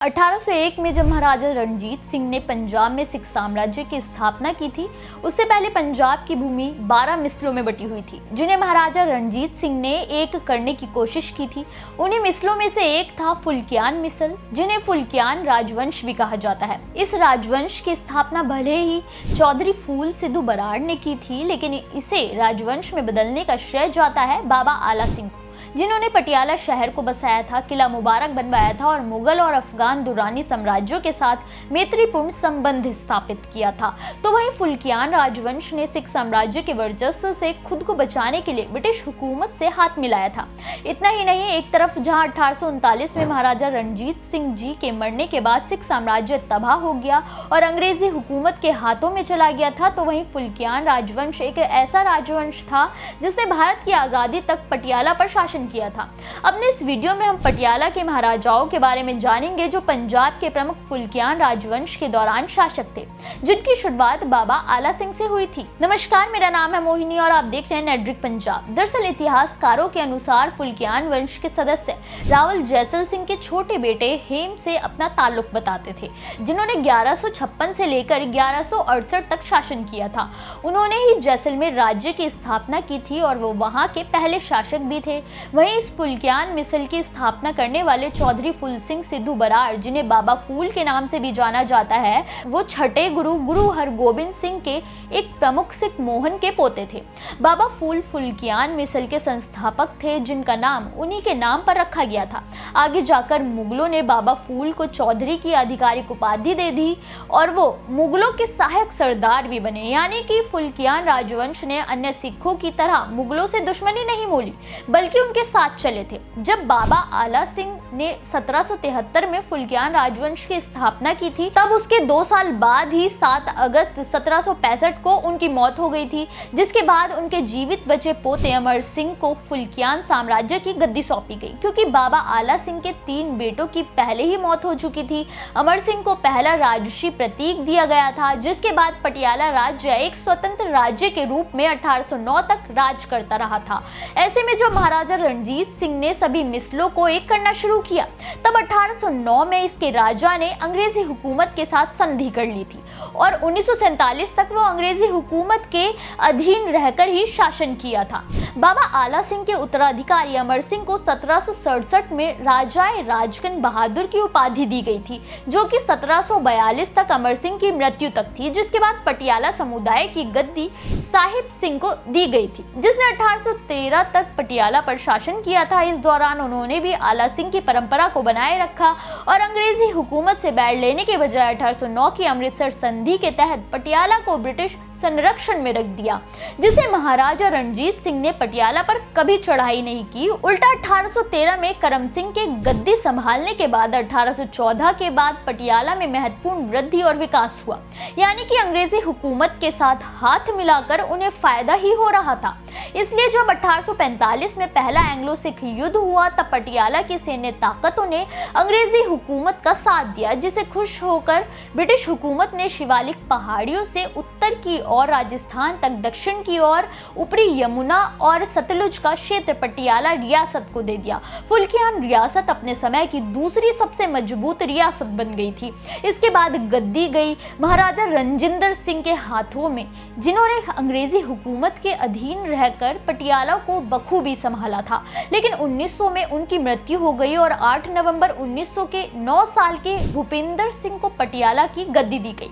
1801 में जब महाराजा रणजीत सिंह ने पंजाब में सिख साम्राज्य की स्थापना की थी, उससे पहले पंजाब की भूमि 12 मिसलों में बटी हुई थी, जिन्हें महाराजा रणजीत सिंह ने एक करने की कोशिश की थी। उन्हीं मिसलों में से एक था फुल्कियान मिसल, जिन्हें फुल्कियान राजवंश भी कहा जाता है। इस राजवंश की स्थापना भले ही चौधरी फूल सिद्धू बराड़ ने की थी, लेकिन इसे राजवंश में बदलने का श्रेय जाता है बाबा आला सिंह को, जिन्होंने पटियाला शहर को बसाया था, किला मुबारक बनवाया था और मुगल और अफगान दुरानी साम्राज्यों के साथ मैत्रीपूर्ण संबंध स्थापित किया था। तो वहीं फुल्कियान राजवंश ने सिख साम्राज्य के वर्चस्व से खुद को बचाने के लिए ब्रिटिश हुकूमत से हाथ मिलाया था। इतना ही नहीं, एक तरफ जहां 1839 में महाराजा रणजीत सिंह जी के मरने के बाद सिख साम्राज्य तबाह हो गया और अंग्रेजी हुकूमत के हाथों में चला गया था, तो वहीं फुल्कियान राजवंश एक ऐसा राजवंश था जिसने भारत की आजादी तक पटियाला पर शासन किया था। अपने इस वीडियो में हम पटियाला के महाराजाओं के बारे में जानेंगे जो पंजाब के प्रमुख फुल्कियान राजवंश के दौरान शासक थे, जिनकी शुरुआत बाबा आला सिंह से हुई थी। नमस्कार, मेरा नाम है मोहिनी और आप देख रहे हैं नेटड्रिक पंजाब। दरअसल इतिहासकारों के अनुसार फुल्कियान वंश के सदस्य रावल जैसल सिंह के छोटे बेटे हेम से अपना ताल्लुक बताते थे, जिन्होंने 1156 से लेकर 1168 तक शासन किया था। उन्होंने ही जैसलमेर राज्य की स्थापना की थी और वो वहां के पहले शासक भी थे। वहीं इस फुल्कियान मिसल की स्थापना करने वाले चौधरी फूल सिंह सिद्धू बराड़, जिन्हें बाबा फूल के नाम से भी जाना जाता है, वो छठे गुरु हरगोबिंद सिंह के एक प्रमुख सिख मोहन के पोते थे। बाबा फूल फुल्कियान मिसल के संस्थापक थे, जिनका नाम उन्हीं के नाम पर रखा गया था। आगे जाकर मुगलों ने बाबा फूल को चौधरी की आधिकारिक उपाधि दे दी और वो मुगलों के सहायक सरदार भी बने, यानी कि फुल्कियान राजवंश ने अन्य सिखों की तरह मुगलों से दुश्मनी नहीं मोली, बल्कि उनके साथ चले थे। जब बाबा आला सिंह ने 1773 में फुल्कियान राजवंश की स्थापना की थी, तब उसके 2 साल बाद ही 7 अगस्त 1765 को उनकी मौत हो गई थी, जिसके बाद उनके जीवित बचे पोते अमर सिंह को फुल्कियान साम्राज्य की गद्दी सौंपी गई। क्योंकि बाबा आला सिंह के 3 बेटों की पहले ही मौत हो चुकी थी, अमर सिंह को पहला राजसी प्रतीक दिया गया था, जिसके बाद पटियाला राज्य एक स्वतंत्र राज्य के रूप में 1809 तक राज करता रहा था। ऐसे में जब महाराजा रणजीत सिंह ने सभी मिसलों को एक करना शुरू किया, तब 1809 में इसके राजा ने अंग्रेजी हुकूमत के साथ संधि कर ली थी और 1947 तक वो अंग्रेजी हुकूमत के अधीन रहकर ही शासन किया था। बाबा आला सिंह के उत्तराधिकारी अमर सिंह को 1767 में राजाए राजगन बहादुर की उपाधि दी गई थी, जो कि 1742 तक अमर सिंह की मृत्यु तक थी, जिसके बाद पटियाला समुदाय की गद्दी साहिब सिंह को दी गई थी, जिसने 1813 तक पटियाला पर शासन किया था। इस दौरान उन्होंने भी आला सिंह की परंपरा को बनाए रखा और अंग्रेजी हुकूमत से बैठ लेने के बजाय 1809 की अमृतसर संधि के तहत पटियाला को ब्रिटिश संरक्षण में रख दिया, जिसे महाराजा रणजीत सिंह ने पटियाला पर कभी चढ़ाई नहीं की। उल्टा 1813 में करम सिंह के गद्दी संभालने के बाद 1814 के बाद पटियाला में महत्वपूर्ण वृद्धि और विकास हुआ, यानी कि अंग्रेजी हुकूमत के साथ हाथ मिलाकर उन्हें फायदा ही हो रहा था। इसलिए जब 1845 में पहला एंग्लो सिख युद्ध हुआ, तब पटियाला की सैन्य ताकतों ने अंग्रेजी हुकूमत का साथ दिया, जिसे खुश होकर ब्रिटिश हुकूमत ने शिवालिक पहाड़ियों से उत्तर की और राजस्थान तक दक्षिण की ओर ऊपरी यमुना और सतलुज का क्षेत्र पटियाला रियासत को दे दिया। फुल्कियान रियासत अपने समय की दूसरी सबसे मजबूत रियासत बन गई थी। इसके बाद गद्दी गई महाराजा रणजिंदर सिंह के हाथों में, जिन्होंने अंग्रेजी हुकूमत के अधीन रहकर पटियाला को बखूबी संभाला था। लेकिन 1900 में उनकी मृत्यु हो गई और 8 नवंबर 1900 के 9 साल के भूपिंदर सिंह को पटियाला की गद्दी दी गई।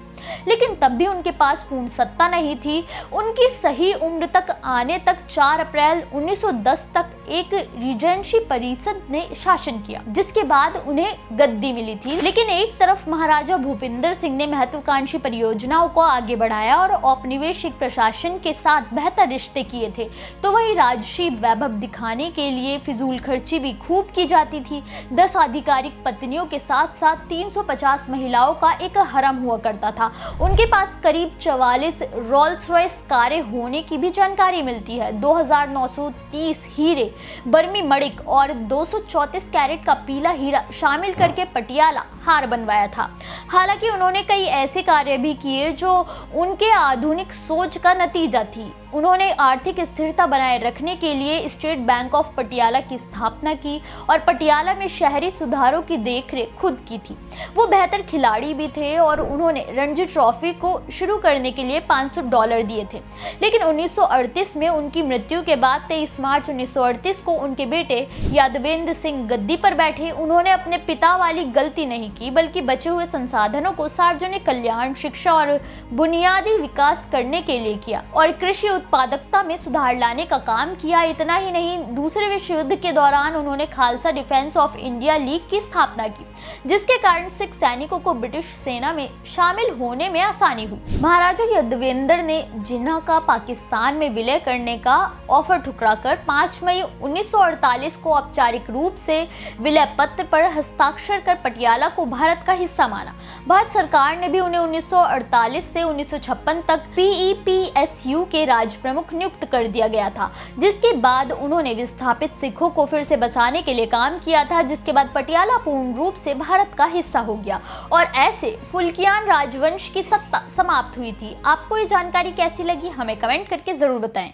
लेकिन तब भी उनके पास पूर्ण सत्ता नहीं थी। उनकी सही उम्र तक आने तक 4 अप्रैल 1910 तक एक रीजेंसी परिषद ने शासन किया, जिसके बाद उन्हें गद्दी मिली थी। लेकिन एक तरफ महाराजा भूपिंदर सिंह ने महत्वाकांक्षी परियोजनाओं को आगे बढ़ाया और औपनिवेशिक प्रशासन के साथ बेहतर रिश्ते किए थे, तो वही राजसी वैभव दिखाने के लिए फिजूल खर्ची भी खूब की जाती थी। 10 आधिकारिक पत्नियों के साथ साथ 350 महिलाओं का एक हरम हुआ करता था। उनके पास करीब 44 रोल्स रॉयस कारें होने की भी जानकारी मिलती है। 2930 हीरे, बर्मी मणिक और 234 कैरेट का पीला हीरा शामिल करके पटियाला हार बनवाया था। हालांकि उन्होंने कई ऐसे कार्य भी किए जो उनके आधुनिक सोच का नतीजा थी। उन्होंने आर्थिक स्थिरता बनाए रखने के लिए स्टेट बैंक ऑफ पटियाला की स्थापना की और पटियाला में शहरी सुधारों की देखरेख खुद की थी। वो बेहतर खिलाड़ी भी थे और उन्होंने रणजी ट्रॉफी को शुरू करने के लिए $500 दिए थे। लेकिन 1938 में उनकी मृत्यु के बाद 23 मार्च 1938 को उनके बेटे यादवेंद्र सिंह गद्दी पर बैठे। उन्होंने अपने पिता वाली गलती नहीं की, बल्कि बचे हुए संसाधनों को सार्वजनिक कल्याण, शिक्षा और बुनियादी विकास करने के लिए किया और कृषि उत्पादकता में सुधार लाने का काम किया। इतना ही नहीं, दूसरे विश्व युद्ध के दौरान उन्होंने Khalsa defence of India league की स्थापना की, जिसके कारण सिख सैनिकों को ब्रिटिश सेना में शामिल होने में आसानी हुई। महाराजा यादवेंद्र ने जिन्ना का पाकिस्तान में विलय करने का ऑफर ठुकराकर 5 मई 1948 को औपचारिक रूप से विलय पत्र पर हस्ताक्षर कर पटियाला को भारत का हिस्सा माना। भारत सरकार ने भी उन्हें 1948 से 1956 तक PEPSU के राज प्रमुख नियुक्त कर दिया गया था, जिसके बाद उन्होंने विस्थापित सिखों को फिर से बसाने के लिए काम किया था, जिसके बाद पटियाला पूर्ण रूप से भारत का हिस्सा हो गया और ऐसे फुल्कियान राजवंश की सत्ता समाप्त हुई थी। आपको ये जानकारी कैसी लगी, हमें कमेंट करके जरूर बताएं।